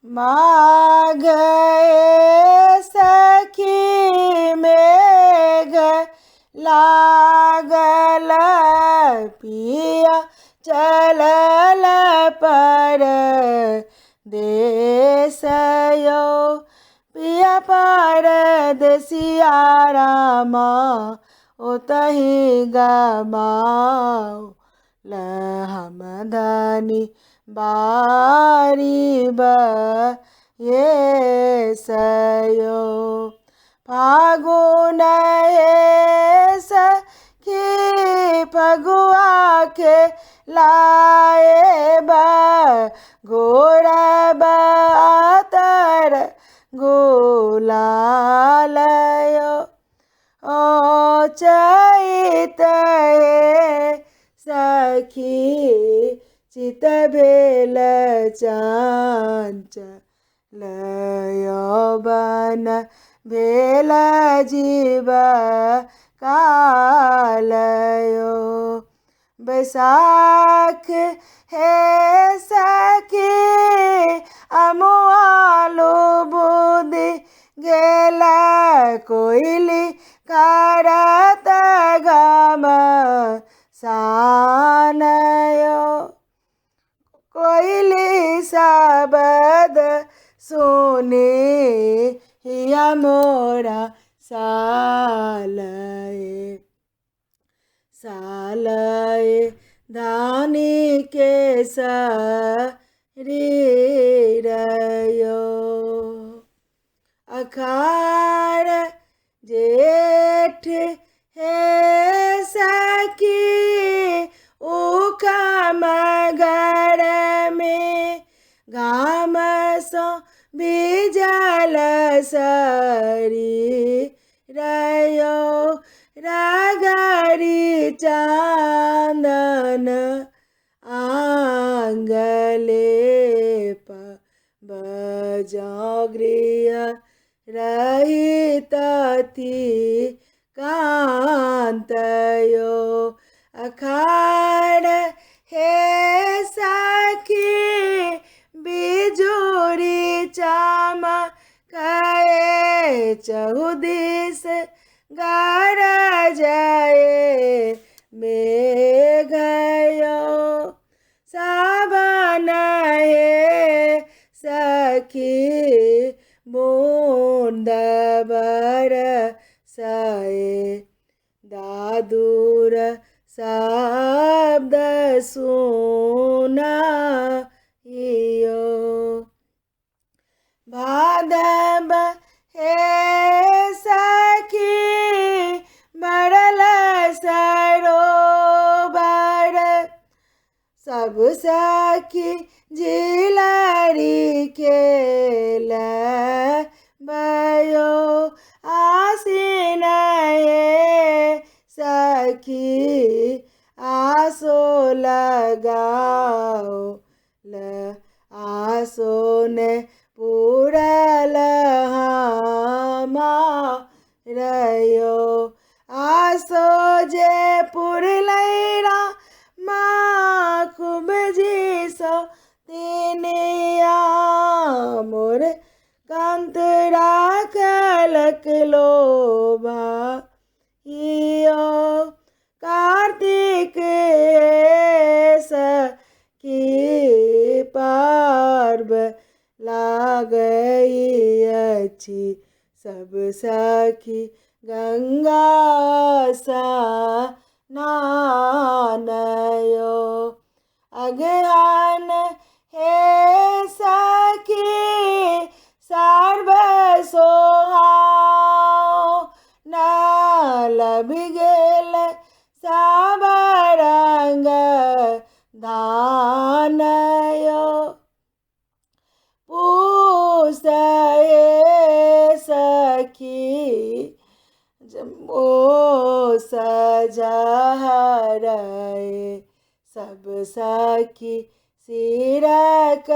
माघ सखी मेघ लागल पिया चलल पर देशयो पिया परदेसिया रामा ओतहि गमाओ हम धनी बारी ये सयो फागुन हे सखी फगुआ के लाए घोड़ा बातर गुलालयो ओ चैत सखी चित भेल चंचल यौवन भेल जीव कालयो बैसाख हे सखी अमुआलू बुद्धि गेल कोयली करत गम सानयो कोयली शब्द सुने हिया मोरा सालय धानी के शरीरयो अखाड़ जेठ हे सखी उखा मगर में घाम सो बीजल शरीरयो रगरी चांदन आंगले बजो गृह रहित थी कांतयो अखाड़ हे सखी बिजुरी चमके चहुदिस गरजए मेघयो सावन हे सखी बूंद बरसए दादुर शब्द सुनाइयो भादव हे सखी मरल सरोवर सब सखी झिलरी खेल भयो आसीन हे सखी आसो लगाओ आसो ने पूरल रयो आसो जे पुरलैरा माँ खूब जी सो तिनिया मोर कांत राखलक लोभा हियो कार्तिक सखी पर्व लागई अछि सब सखी गंगा स्नानयो अगहन हे सखी सर्व सोहाओ न लभि गेल सब रंग धानयो पूस हे सखी ओ सजहरए सब सखी सिरक